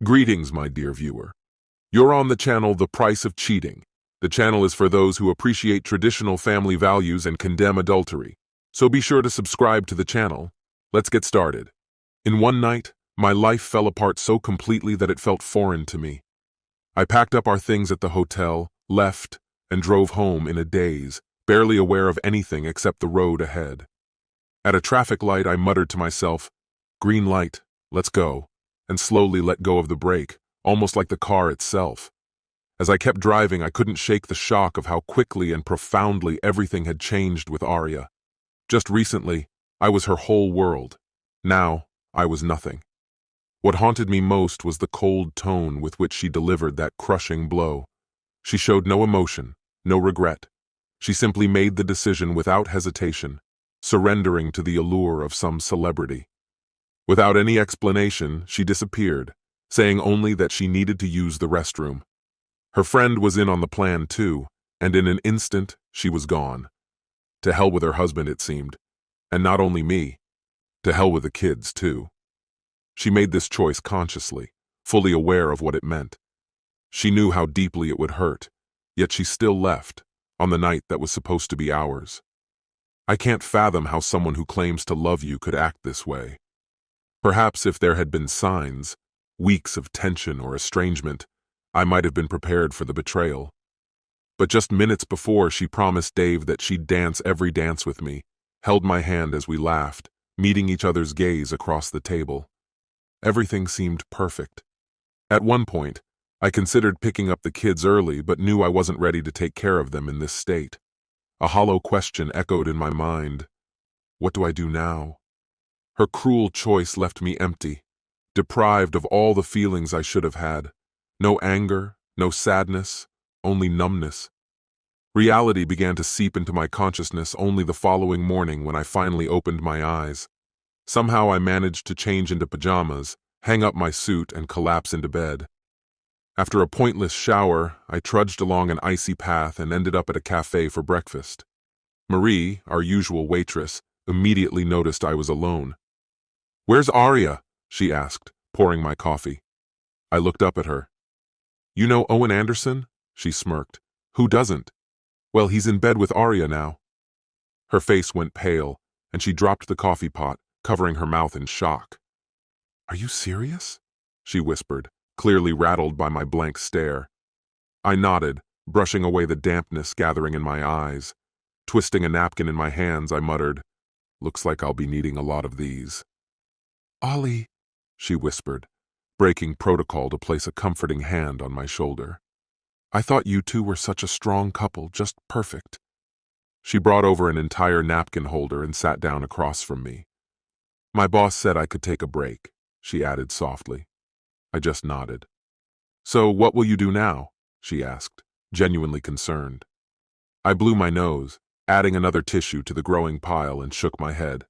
Greetings, my dear viewer. You're on the channel The Price of Cheating. The channel is for those who appreciate traditional family values and condemn adultery. So be sure to subscribe to the channel. Let's get started. In one night, my life fell apart so completely that it felt foreign to me. I packed up our things at the hotel, left, and drove home in a daze, barely aware of anything except the road ahead. At a traffic light, I muttered to myself, "Green light, let's go," and slowly let go of the brake, almost like the car itself. As I kept driving, I couldn't shake the shock of how quickly and profoundly everything had changed with Arya. Just recently, I was her whole world. Now, I was nothing. What haunted me most was the cold tone with which she delivered that crushing blow. She showed no emotion, no regret. She simply made the decision without hesitation, surrendering to the allure of some celebrity. Without any explanation, she disappeared, saying only that she needed to use the restroom. Her friend was in on the plan too, and in an instant, she was gone. To hell with her husband, it seemed. And not only me. To hell with the kids, too. She made this choice consciously, fully aware of what it meant. She knew how deeply it would hurt, yet she still left, on the night that was supposed to be ours. I can't fathom how someone who claims to love you could act this way. Perhaps if there had been signs, weeks of tension or estrangement, I might have been prepared for the betrayal. But just minutes before, she promised Dave that she'd dance every dance with me, held my hand as we laughed, meeting each other's gaze across the table. Everything seemed perfect. At one point, I considered picking up the kids early, but knew I wasn't ready to take care of them in this state. A hollow question echoed in my mind. What do I do now? Her cruel choice left me empty, deprived of all the feelings I should have had. No anger, no sadness, only numbness. Reality began to seep into my consciousness only the following morning when I finally opened my eyes. Somehow I managed to change into pajamas, hang up my suit, and collapse into bed. After a pointless shower, I trudged along an icy path and ended up at a cafe for breakfast. Marie, our usual waitress, immediately noticed I was alone. "Where's Arya?" she asked, pouring my coffee. I looked up at her. "You know Owen Anderson?" she smirked. "Who doesn't?" "Well, he's in bed with Arya now." Her face went pale, and she dropped the coffee pot, covering her mouth in shock. "Are you serious?" she whispered, clearly rattled by my blank stare. I nodded, brushing away the dampness gathering in my eyes. Twisting a napkin in my hands, I muttered, "Looks like I'll be needing a lot of these." "Ollie," she whispered, breaking protocol to place a comforting hand on my shoulder. "I thought you two were such a strong couple, just perfect." She brought over an entire napkin holder and sat down across from me. "My boss said I could take a break," she added softly. I just nodded. "So what will you do now?" she asked, genuinely concerned. I blew my nose, adding another tissue to the growing pile, and shook my head.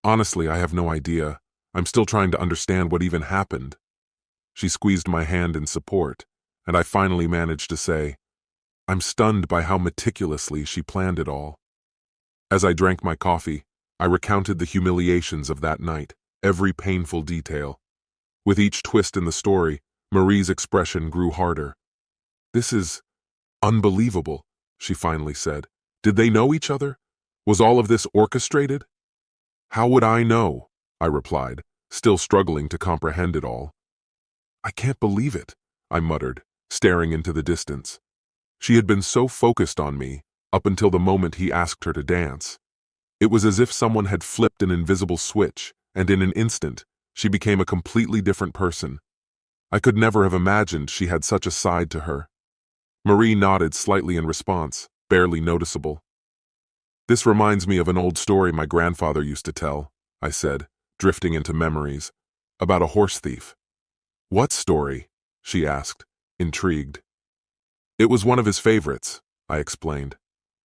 "Honestly, I have no idea. I'm still trying to understand what even happened." She squeezed my hand in support, and I finally managed to say, "I'm stunned by how meticulously she planned it all." As I drank my coffee, I recounted the humiliations of that night, every painful detail. With each twist in the story, Marie's expression grew harder. "This is unbelievable," she finally said. "Did they know each other? Was all of this orchestrated?" "How would I know?" I replied, still struggling to comprehend it all. "I can't believe it," I muttered, staring into the distance. She had been so focused on me, up until the moment he asked her to dance. It was as if someone had flipped an invisible switch, and in an instant, she became a completely different person. I could never have imagined she had such a side to her. Marie nodded slightly in response, barely noticeable. "This reminds me of an old story my grandfather used to tell," I said, drifting into memories, "about a horse thief." "What story?" she asked, intrigued. "It was one of his favorites," I explained.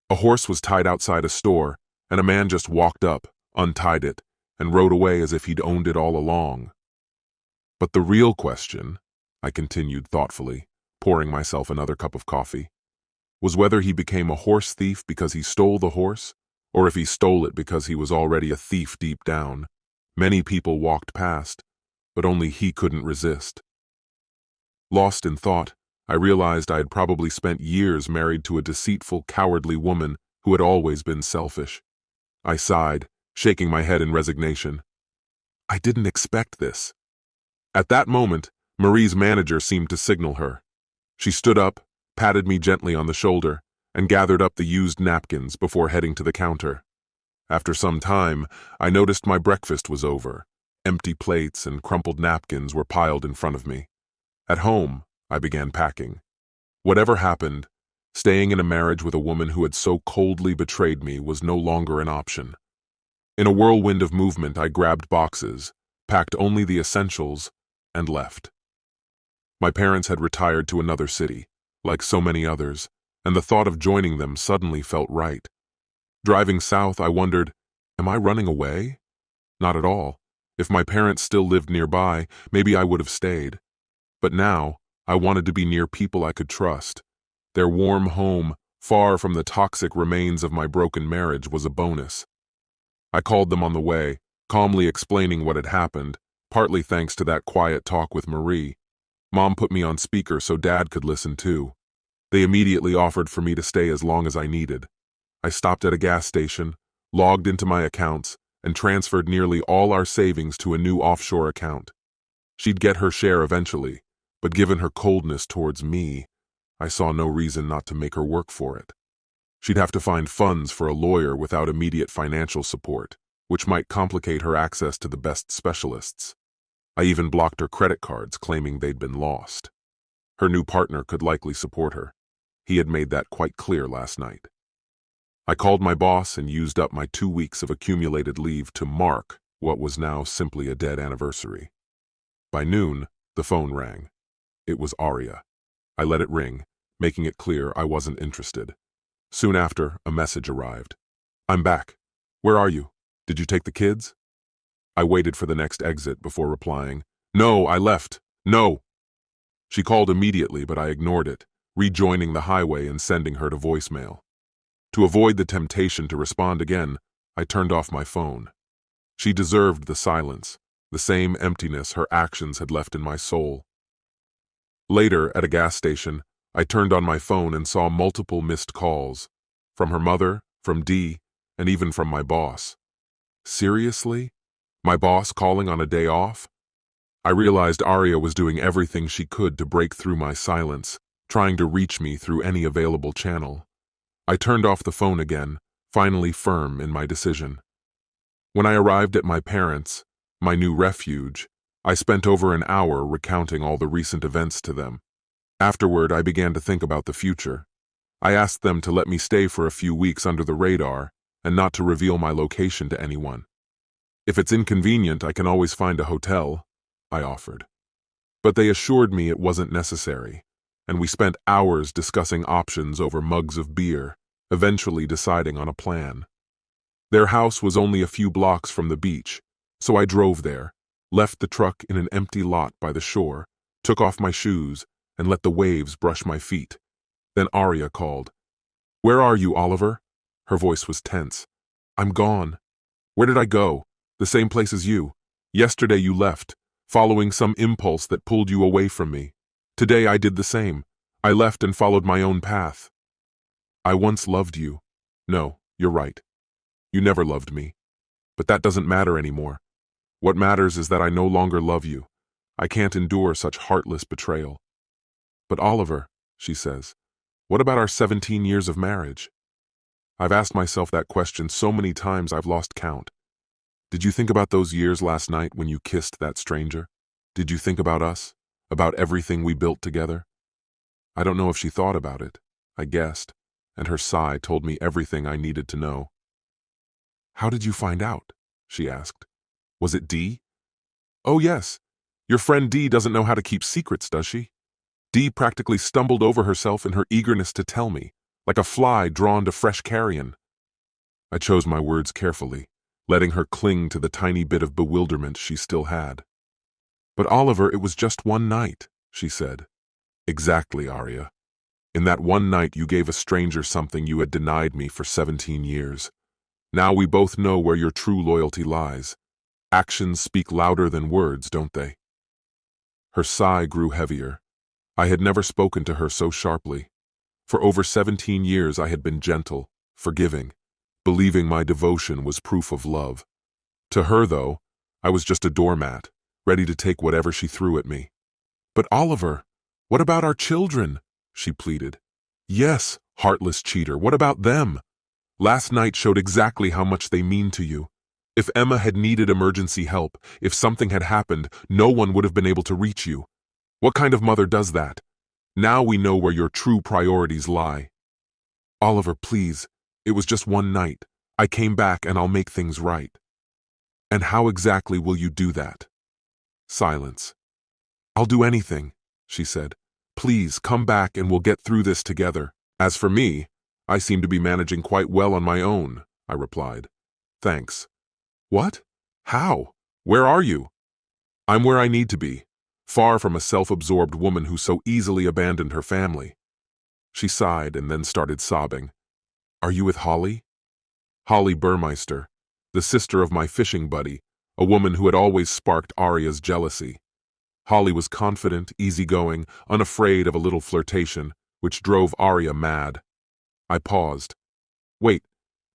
"A horse was tied outside a store, and a man just walked up, untied it, and rode away as if he'd owned it all along." "But the real question," I continued thoughtfully, pouring myself another cup of coffee, "was whether he became a horse thief because he stole the horse, or if he stole it because he was already a thief deep down. Many people walked past, but only he couldn't resist." Lost in thought, I realized I had probably spent years married to a deceitful, cowardly woman who had always been selfish. I sighed, shaking my head in resignation. I didn't expect this. At that moment, Marie's manager seemed to signal her. She stood up, patted me gently on the shoulder, and gathered up the used napkins before heading to the counter. After some time, I noticed my breakfast was over. Empty plates and crumpled napkins were piled in front of me. At home, I began packing. Whatever happened, staying in a marriage with a woman who had so coldly betrayed me was no longer an option. In a whirlwind of movement, I grabbed boxes, packed only the essentials, and left. My parents had retired to another city, like so many others, and the thought of joining them suddenly felt right. Driving south, I wondered, am I running away? Not at all. If my parents still lived nearby, maybe I would have stayed. But now, I wanted to be near people I could trust. Their warm home, far from the toxic remains of my broken marriage, was a bonus. I called them on the way, calmly explaining what had happened, partly thanks to that quiet talk with Marie. Mom put me on speaker so Dad could listen too. They immediately offered for me to stay as long as I needed. I stopped at a gas station, logged into my accounts, and transferred nearly all our savings to a new offshore account. She'd get her share eventually, but given her coldness towards me, I saw no reason not to make her work for it. She'd have to find funds for a lawyer without immediate financial support, which might complicate her access to the best specialists. I even blocked her credit cards, claiming they'd been lost. Her new partner could likely support her. He had made that quite clear last night. I called my boss and used up my 2 weeks of accumulated leave to mark what was now simply a dead anniversary. By noon, the phone rang. It was Aria. I let it ring, making it clear I wasn't interested. Soon after, a message arrived. I'm back. Where are you? Did you take the kids? I waited for the next exit before replying. No, I left. No. She called immediately, but I ignored it, rejoining the highway and sending her to voicemail. To avoid the temptation to respond again, I turned off my phone. She deserved the silence, the same emptiness her actions had left in my soul. Later, at a gas station, I turned on my phone and saw multiple missed calls. From her mother, from Dee, and even from my boss. Seriously? My boss calling on a day off? I realized Aria was doing everything she could to break through my silence, trying to reach me through any available channel. I turned off the phone again, finally firm in my decision. When I arrived at my parents', my new refuge, I spent over an hour recounting all the recent events to them. Afterward, I began to think about the future. I asked them to let me stay for a few weeks under the radar and not to reveal my location to anyone. If it's inconvenient, I can always find a hotel, I offered. But they assured me it wasn't necessary, and we spent hours discussing options over mugs of beer, eventually deciding on a plan. Their house was only a few blocks from the beach, so I drove there, left the truck in an empty lot by the shore, took off my shoes, and let the waves brush my feet. Then Aria called. Where are you, Oliver? Her voice was tense. I'm gone. Where did I go? The same place as you. Yesterday you left, following some impulse that pulled you away from me. Today I did the same. I left and followed my own path. I once loved you. No, you're right. You never loved me. But that doesn't matter anymore. What matters is that I no longer love you. I can't endure such heartless betrayal. But Oliver, she says, what about our 17 years of marriage? I've asked myself that question so many times I've lost count. Did you think about those years last night when you kissed that stranger? Did you think about us? About everything we built together? I don't know if she thought about it. I guessed, and her sigh told me everything I needed to know. How did you find out? She asked. Was it Dee? Oh yes. Your friend Dee doesn't know how to keep secrets, does she? Dee practically stumbled over herself in her eagerness to tell me, like a fly drawn to fresh carrion. I chose my words carefully, letting her cling to the tiny bit of bewilderment she still had. But Oliver, it was just one night, she said. Exactly, Aria. In that one night you gave a stranger something you had denied me for 17 years. Now we both know where your true loyalty lies. Actions speak louder than words, don't they? Her sigh grew heavier. I had never spoken to her so sharply. For over 17 years I had been gentle, forgiving, believing my devotion was proof of love. To her, though, I was just a doormat, ready to take whatever she threw at me. "But Oliver, what about our children?" she pleaded. "Yes, heartless cheater, what about them? Last night showed exactly how much they mean to you. If Emma had needed emergency help, if something had happened, no one would have been able to reach you. What kind of mother does that? Now we know where your true priorities lie." "Oliver, please, it was just one night. I came back and I'll make things right." "And how exactly will you do that?" Silence. "I'll do anything," she said. "Please, come back and we'll get through this together." "As for me, I seem to be managing quite well on my own," I replied. "Thanks." "What? How? Where are you?" "I'm where I need to be, far from a self-absorbed woman who so easily abandoned her family." She sighed and then started sobbing. "Are you with Holly?" Holly Burmeister, the sister of my fishing buddy, a woman who had always sparked Aria's jealousy. Holly was confident, easygoing, unafraid of a little flirtation, which drove Aria mad. I paused. "Wait,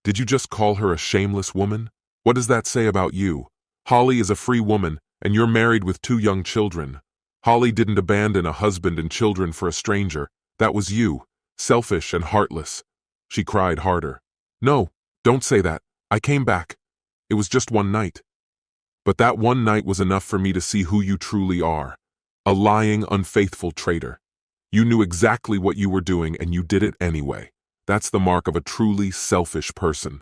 did you just call her a shameless woman? What does that say about you? Holly is a free woman, and you're married with 2 young children. Holly didn't abandon a husband and children for a stranger. That was you, selfish and heartless." She cried harder. "No, don't say that. I came back. It was just one night." "But that one night was enough for me to see who you truly are. A lying, unfaithful traitor. You knew exactly what you were doing and you did it anyway. That's the mark of a truly selfish person."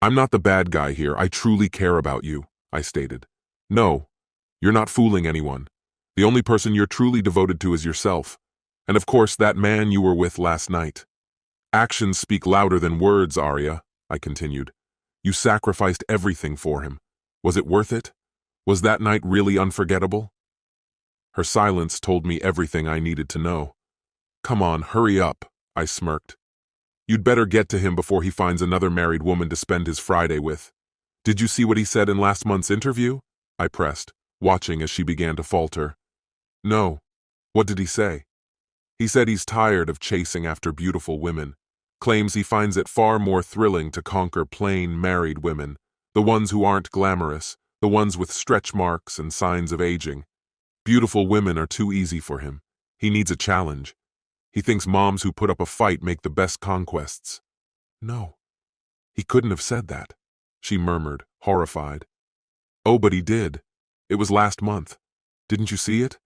"I'm not the bad guy here. I truly care about you," I stated. "No, you're not fooling anyone. The only person you're truly devoted to is yourself. And of course, that man you were with last night." "Actions speak louder than words, Aria," I continued. "You sacrificed everything for him. Was it worth it? Was that night really unforgettable?" Her silence told me everything I needed to know. "Come on, hurry up," I smirked. "You'd better get to him before he finds another married woman to spend his Friday with." "Did you see what he said in last month's interview?" I pressed, watching as she began to falter. "No. What did he say?" "He said he's tired of chasing after beautiful women. Claims he finds it far more thrilling to conquer plain, married women, the ones who aren't glamorous, the ones with stretch marks and signs of aging. Beautiful women are too easy for him. He needs a challenge. He thinks moms who put up a fight make the best conquests." "No, he couldn't have said that," she murmured, horrified. "Oh, but he did. It was last month. Didn't you see it?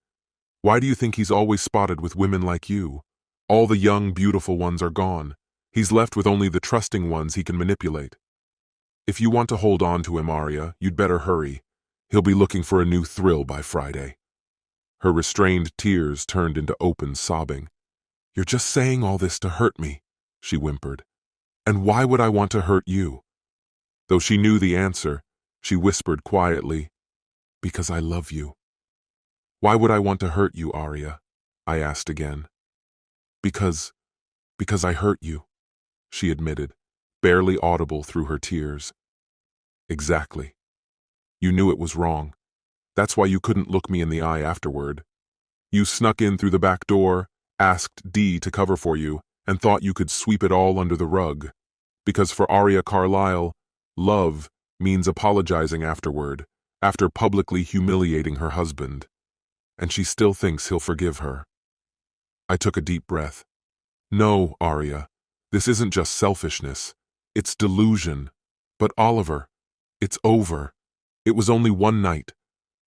Why do you think he's always spotted with women like you? All the young, beautiful ones are gone. He's left with only the trusting ones he can manipulate. If you want to hold on to him, Aria, you'd better hurry. He'll be looking for a new thrill by Friday." Her restrained tears turned into open sobbing. "You're just saying all this to hurt me," she whimpered. "And why would I want to hurt you?" Though she knew the answer, she whispered quietly, "Because I love you." "Why would I want to hurt you, Aria?" I asked again. Because I hurt you," she admitted, barely audible through her tears. "Exactly. You knew it was wrong. That's why you couldn't look me in the eye afterward. You snuck in through the back door, asked Dee to cover for you, and thought you could sweep it all under the rug. Because for Aria Carlyle, love means apologizing afterward, after publicly humiliating her husband. And she still thinks he'll forgive her." I took a deep breath. "No, Aria, this isn't just selfishness. It's delusion. But Oliver, it's over. It was only one night.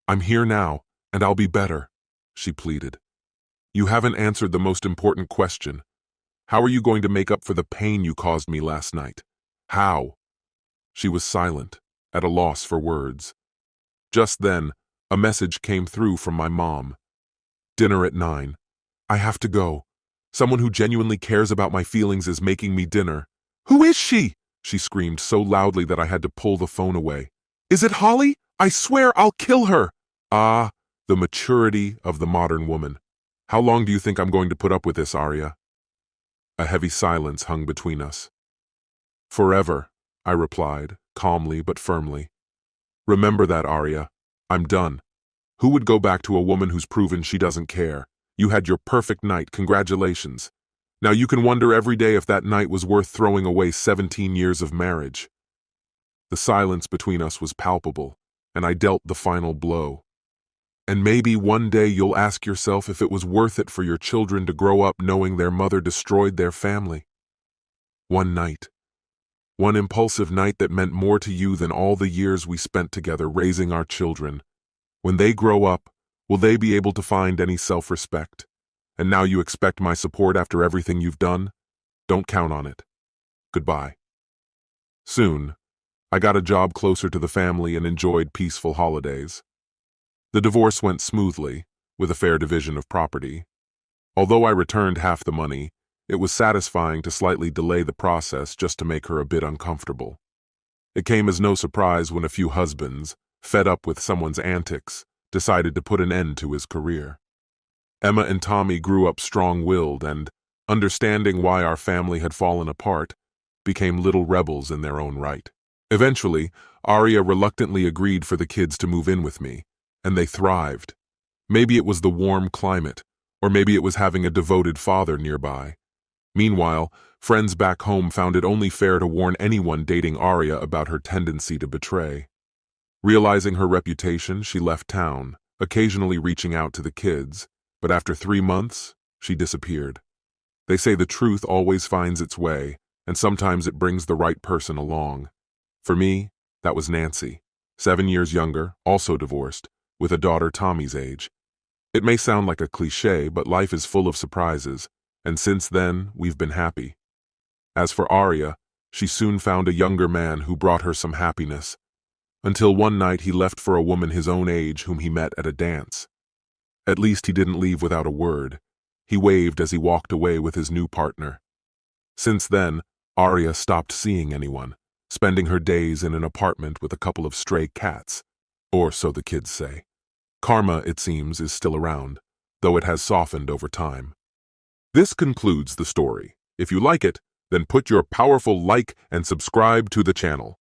I'm here now, and I'll be better," she pleaded. "You haven't answered the most important question. How are you going to make up for the pain you caused me last night? How?" She was silent, at a loss for words. Just then, a message came through from my mom. "Dinner at 9. I have to go. Someone who genuinely cares about my feelings is making me dinner." "Who is she?" she screamed so loudly that I had to pull the phone away. "Is it Holly? I swear I'll kill her." Ah, the maturity of the modern woman. "How long do you think I'm going to put up with this, Aria?" A heavy silence hung between us. "Forever," I replied, calmly but firmly. "Remember that, Aria. I'm done. Who would go back to a woman who's proven she doesn't care? You had your perfect night, congratulations. Now you can wonder every day if that night was worth throwing away 17 years of marriage. The silence between us was palpable, and I dealt the final blow. And maybe one day you'll ask yourself if it was worth it for your children to grow up knowing their mother destroyed their family. One night. One impulsive night that meant more to you than all the years we spent together raising our children. When they grow up, will they be able to find any self-respect? And now you expect my support after everything you've done? Don't count on it. Goodbye. Soon, I got a job closer to the family and enjoyed peaceful holidays. The divorce went smoothly, with a fair division of property. Although I returned half the money, it was satisfying to slightly delay the process just to make her a bit uncomfortable. It came as no surprise when a few husbands, fed up with someone's antics, decided to put an end to his career. Emma and Tommy grew up strong-willed and, understanding why our family had fallen apart, became little rebels in their own right. Eventually, Arya reluctantly agreed for the kids to move in with me, and they thrived. Maybe it was the warm climate, or maybe it was having a devoted father nearby. Meanwhile, friends back home found it only fair to warn anyone dating Arya about her tendency to betray. Realizing her reputation, she left town, occasionally reaching out to the kids, but after 3 months, she disappeared. They say the truth always finds its way, and sometimes it brings the right person along. For me, that was Nancy, 7 years younger, also divorced, with a daughter Tommy's age. It may sound like a cliché, but life is full of surprises, and since then, we've been happy. As for Arya, she soon found a younger man who brought her some happiness, until one night he left for a woman his own age whom he met at a dance. At least he didn't leave without a word. He waved as he walked away with his new partner. Since then, Arya stopped seeing anyone, spending her days in an apartment with a couple of stray cats, or so the kids say. Karma, it seems, is still around, though it has softened over time. This concludes the story. If you like it, then put your powerful like and subscribe to the channel.